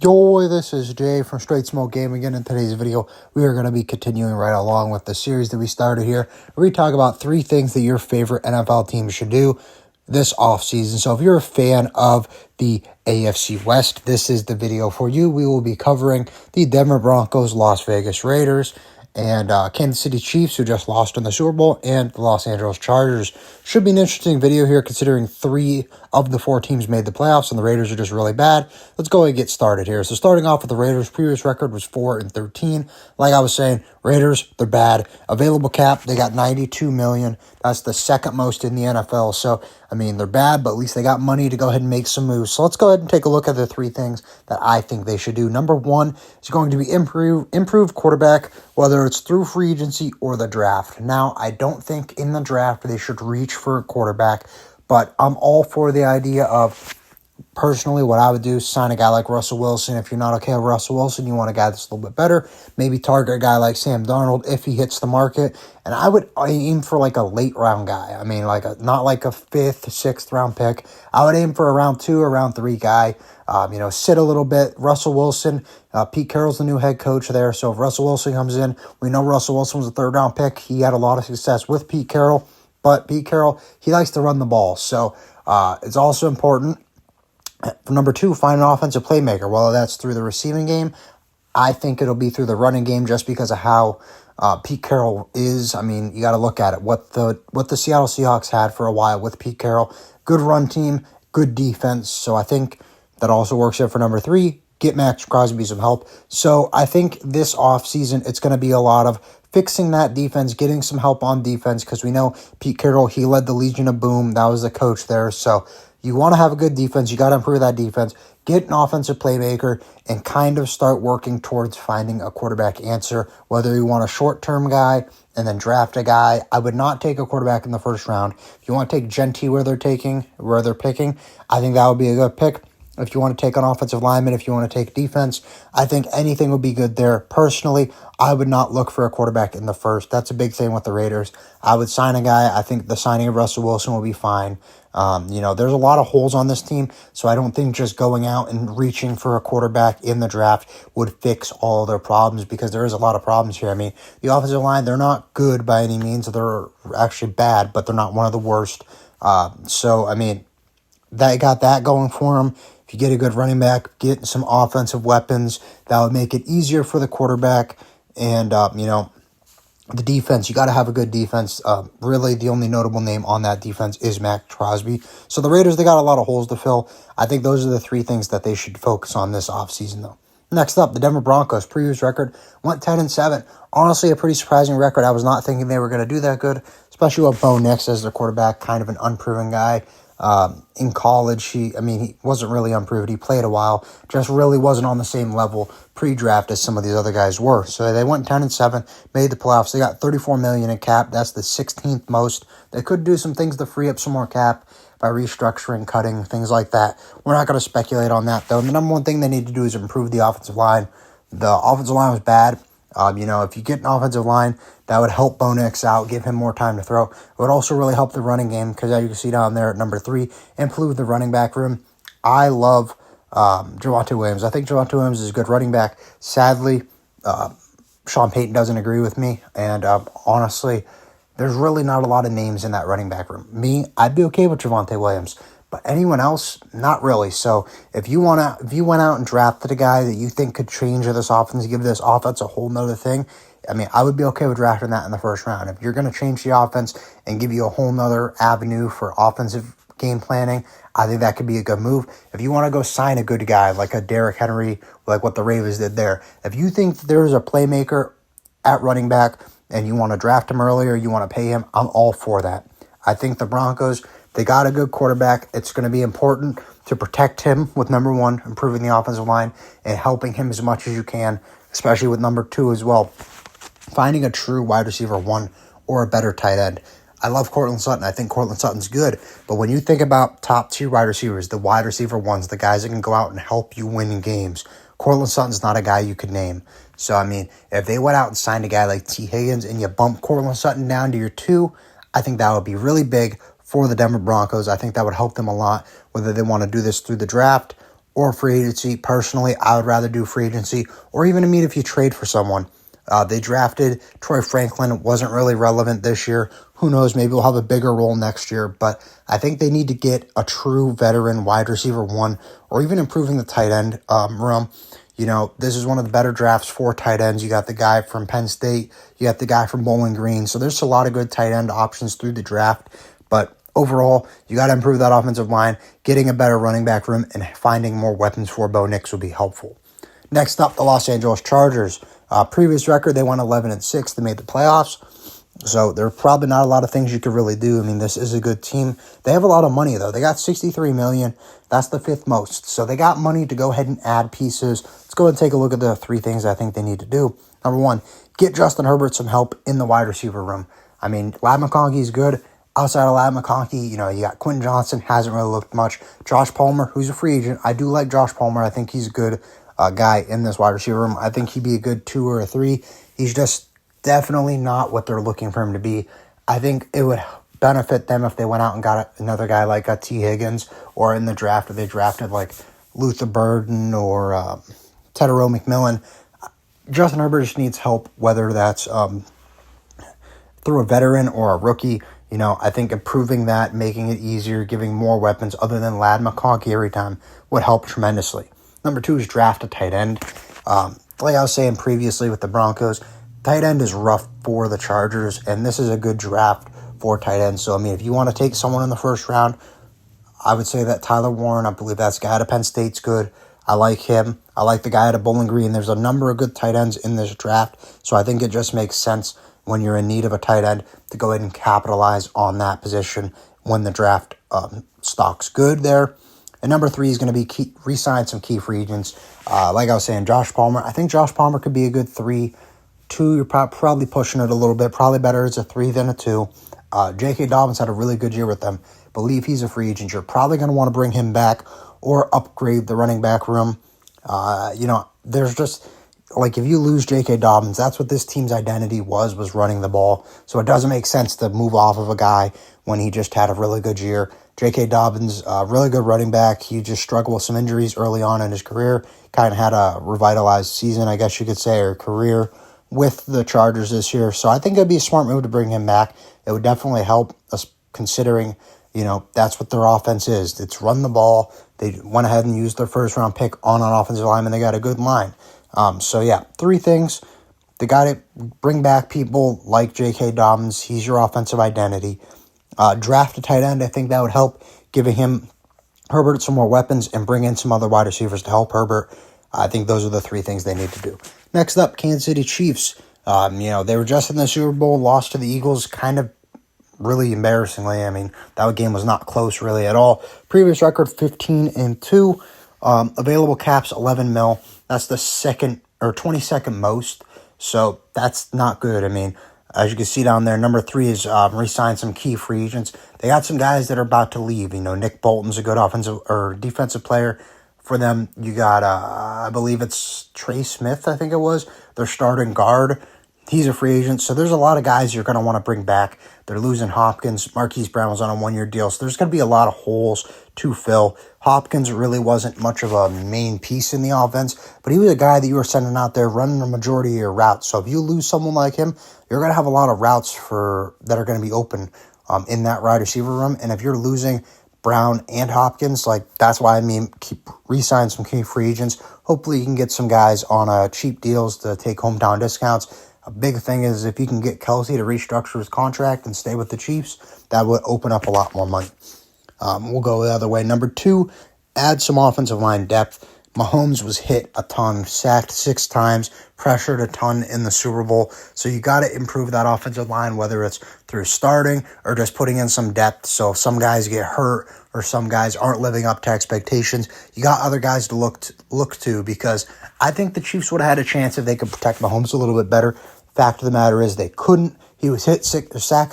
Yo, this is Jay from Straight Smoke Gaming. Again, in today's video, we are going to be continuing right along with the series that we started here, where we talk about 3 things that your favorite NFL teams should do this offseason. So if you're a fan of the AFC West, this is the video for you. We will be covering the Denver Broncos, Las Vegas Raiders, and Kansas City Chiefs, who just lost in the Super Bowl, and the Los Angeles Chargers. Should be an interesting video here, considering 3 of the 4 teams made the playoffs, and the Raiders are just really bad. Let's go ahead and get started here. So starting off with the Raiders' previous record was 4-13. Like I was saying, Raiders, they're bad. Available cap, they got $92 million. That's the second most in the NFL. So, I mean, they're bad, but at least they got money to go ahead and make some moves. So let's go ahead and take a look at the 3 things that I think they should do. Number 1 is going to be improved quarterback, whether it's through free agency or the draft. Now, I don't think in the draft they should reach for a quarterback, but I'm all for the idea of, personally, what I would do is sign a guy like Russell Wilson. If you're not okay with Russell Wilson, you want a guy that's a little bit better, maybe target a guy like Sam Darnold if he hits the market. And I would aim for like a late round guy. I mean, not like a 5th, 6th round pick. I would aim for a round 2 or round 3 guy. Sit a little bit. Russell Wilson, Pete Carroll's the new head coach there. So if Russell Wilson comes in, we know Russell Wilson was a 3rd round pick. He had a lot of success with Pete Carroll. But Pete Carroll, he likes to run the ball. So it's also important. Number 2, find an offensive playmaker. Whether that's through the receiving game, I think it'll be through the running game just because of how Pete Carroll is. I mean, you got to look at it. What the Seattle Seahawks had for a while with Pete Carroll. Good run team, good defense. So I think that also works there for number 3. Get Max Crosby some help. So I think this offseason, it's going to be a lot of fixing that defense, getting some help on defense, because we know Pete Carroll, he led the Legion of Boom. That was the coach there. So you want to have a good defense. You got to improve that defense. Get an offensive playmaker and kind of start working towards finding a quarterback answer, whether you want a short-term guy and then draft a guy. I would not take a quarterback in the first round. If you want to take Gentry where they're picking, I think that would be a good pick. If you want to take an offensive lineman, if you want to take defense, I think anything would be good there. Personally, I would not look for a quarterback in the first. That's a big thing with the Raiders. I would sign a guy. I think the signing of Russell Wilson will be fine. There's a lot of holes on this team, so I don't think just going out and reaching for a quarterback in the draft would fix all their problems, because there is a lot of problems here. I mean, the offensive line, they're not good by any means. They're actually bad, but they're not one of the worst. They got that going for them. If you get a good running back, get some offensive weapons, that would make it easier for the quarterback. And, the defense, you got to have a good defense. Really, the only notable name on that defense is Max Crosby. So the Raiders, they got a lot of holes to fill. I think those are the 3 things that they should focus on this offseason, though. Next up, the Denver Broncos. Previous record went 10-7. Honestly, a pretty surprising record. I was not thinking they were going to do that good, especially with Bo Nix as their quarterback, kind of an unproven guy. In college, he wasn't really unproven. He played a while, just really wasn't on the same level pre-draft as some of these other guys were. So they went 10-7, made the playoffs. They got $34 million in cap. That's the 16th most. They could do some things to free up some more cap by restructuring, cutting, things like that. We're not going to speculate on that, though. And the number 1 thing they need to do is improve the offensive line. The offensive line was bad. If you get an offensive line, that would help Bo Nix out, give him more time to throw. It would also really help the running game, because as you can see down there at number 3, improve the running back room. I love Javonte Williams. I think Javonte Williams is a good running back. Sadly, Sean Payton doesn't agree with me, and honestly, there's really not a lot of names in that running back room. I'd be okay with Javonte Williams, but anyone else, not really. So if you went out and drafted a guy that you think could change this offense, give this offense a whole nother thing, I would be okay with drafting that in the first round. If you're going to change the offense and give you a whole nother avenue for offensive game planning, I think that could be a good move. If you want to go sign a good guy like a Derrick Henry, like what the Ravens did there, if you think there's a playmaker at running back and you want to draft him earlier, you want to pay him, I'm all for that. I think the Broncos, they got a good quarterback. It's going to be important to protect him with number 1, improving the offensive line and helping him as much as you can, especially with number 2 as well. Finding a true wide receiver 1 or a better tight end. I love Courtland Sutton. I think Courtland Sutton's good. But when you think about top 2 wide receivers, the wide receiver 1s, the guys that can go out and help you win in games, Courtland Sutton's not a guy you could name. So, if they went out and signed a guy like T. Higgins and you bump Courtland Sutton down to your 2, I think that would be really big for the Denver Broncos. I think that would help them a lot, whether they want to do this through the draft or free agency. Personally, I would rather do free agency or even if you trade for someone. They drafted Troy Franklin, wasn't really relevant this year. Who knows, maybe we'll have a bigger role next year, but I think they need to get a true veteran wide receiver one or even improving the tight end room. This is one of the better drafts for tight ends. You got the guy from Penn State, you got the guy from Bowling Green, so there's a lot of good tight end options through the draft, but overall, you got to improve that offensive line. Getting a better running back room and finding more weapons for Bo Nix would be helpful. Next up, the Los Angeles Chargers. Previous record, they won 11-6. They made the playoffs. So there are probably not a lot of things you could really do. I mean, this is a good team. They have a lot of money, though. They got $63 million. That's the fifth most. So they got money to go ahead and add pieces. Let's go ahead and take a look at the three things I think they need to do. Number one, get Justin Herbert some help in the wide receiver room. I mean, Ladd McConkey's good. Outside of Ladd McConkey, you got Quentin Johnson, hasn't really looked much. Josh Palmer, who's a free agent. I do like Josh Palmer. I think he's a good guy in this wide receiver room. I think he'd be a good 2 or a 3. He's just definitely not what they're looking for him to be. I think it would benefit them if they went out and got another guy like a T. Higgins, or in the draft if they drafted like Luther Burden or Tedero McMillan. Justin Herbert just needs help, whether that's through a veteran or a rookie. I think improving that, making it easier, giving more weapons other than Ladd McConkey every time would help tremendously. Number 2 is draft a tight end. Like I was saying previously with the Broncos, tight end is rough for the Chargers, and this is a good draft for tight ends. So, if you want to take someone in the first round, I would say that Tyler Warren, I believe that's guy out of Penn State's good. I like him. I like the guy out of Bowling Green. There's a number of good tight ends in this draft, so I think it just makes sense when you're in need of a tight end to go ahead and capitalize on that position when the draft stock's good there. And number 3 is going to be re-sign some key free agents. Like I was saying, Josh Palmer. I think Josh Palmer could be a good 3. 2, you're probably pushing it a little bit. Probably better as a 3 than a 2. J.K. Dobbins had a really good year with them. Believe he's a free agent. You're probably going to want to bring him back or upgrade the running back room. There's just, like, if you lose J.K. Dobbins, that's what this team's identity was running the ball. So it doesn't make sense to move off of a guy when he just had a really good year. J.K. Dobbins, really good running back. He just struggled with some injuries early on in his career. Kind of had a revitalized season, I guess you could say, or career with the Chargers this year. So I think it'd be a smart move to bring him back. It would definitely help us, considering, that's what their offense is. It's run the ball. They went ahead and used their first-round pick on an offensive lineman. They got a good line. 3 things. They got to bring back people like J.K. Dobbins. He's your offensive identity. Draft a tight end. I think that would help, giving Herbert some more weapons and bring in some other wide receivers to help Herbert. I think those are the 3 things they need to do. Next up, Kansas City Chiefs. They were just in the Super Bowl, lost to the Eagles, kind of really embarrassingly. That game was not close really at all. Previous record, 15-2. Available caps, $11 million. That's the 22nd most. So that's not good. As you can see down there, number 3 is re-sign some key free agents. They got some guys that are about to leave. Nick Bolton's a good offensive or defensive player for them. You got, I believe it's Trey Smith, I think it was, their starting guard. He's a free agent. So there's a lot of guys you're going to want to bring back. They're losing Hopkins. Marquise Brown was on a 1-year deal. So there's going to be a lot of holes to fill. Hopkins really wasn't much of a main piece in the offense, but he was a guy that you were sending out there running the majority of your routes. So if you lose someone like him, you're going to have a lot of routes that are going to be open in that wide receiver room. And if you're losing Brown and Hopkins, that's why keep re-sign some key free agents. Hopefully you can get some guys on cheap deals to take hometown discounts. A big thing is if you can get Kelsey to restructure his contract and stay with the Chiefs, that would open up a lot more money. We'll go the other way. Number 2, add some offensive line depth. Mahomes was hit a ton, sacked 6 times, pressured a ton in the Super Bowl. So you got to improve that offensive line, whether it's through starting or just putting in some depth. So if some guys get hurt or some guys aren't living up to expectations, you got other guys to look to, because I think the Chiefs would have had a chance if they could protect Mahomes a little bit better. Fact of the matter is they couldn't. He was sacked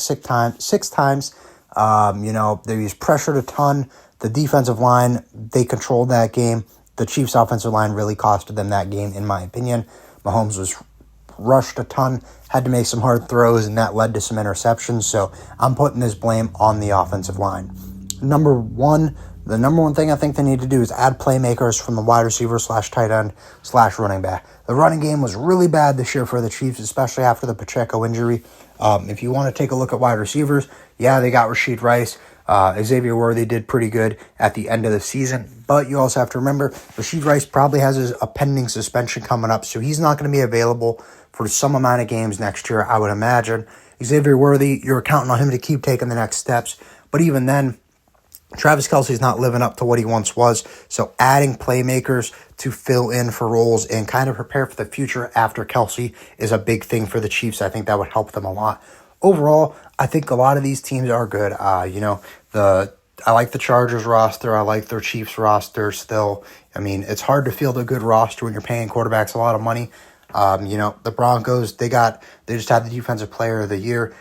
6 times. They was pressured a ton. The defensive line, they controlled that game. The Chiefs' offensive line really costed them that game, in my opinion. Mahomes was rushed a ton, had to make some hard throws, and that led to some interceptions. So I'm putting this blame on the offensive line. Number 1, The number one thing I think they need to do is add playmakers from the wide receiver / tight end / running back. The running game was really bad this year for the Chiefs, especially after the Pacheco injury. If you want to take a look at wide receivers, yeah, they got Rashid Rice. Xavier Worthy did pretty good at the end of the season, but you also have to remember Rashid Rice probably has a pending suspension coming up, so he's not going to be available for some amount of games next year, I would imagine. Xavier Worthy, you're counting on him to keep taking the next steps, but even then, Travis Kelce's not living up to what he once was, so adding playmakers to fill in for roles and kind of prepare for the future after Kelce is a big thing for the Chiefs. I think that would help them a lot. Overall, I think a lot of these teams are good. I like the Chargers roster. I like their Chiefs roster still. I mean, it's hard to field a good roster when you're paying quarterbacks a lot of money. The Broncos, they just had the defensive player of the year.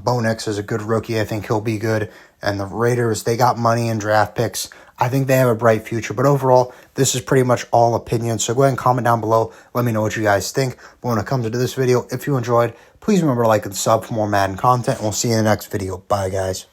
Bo Nix is a good rookie. I think he'll be good. And the Raiders, they got money and draft picks. I think they have a bright future. But overall, this is pretty much all opinion. So go ahead and comment down below. Let me know what you guys think. But when it comes to this video, if you enjoyed, please remember to like and sub for more Madden content. And we'll see you in the next video. Bye, guys.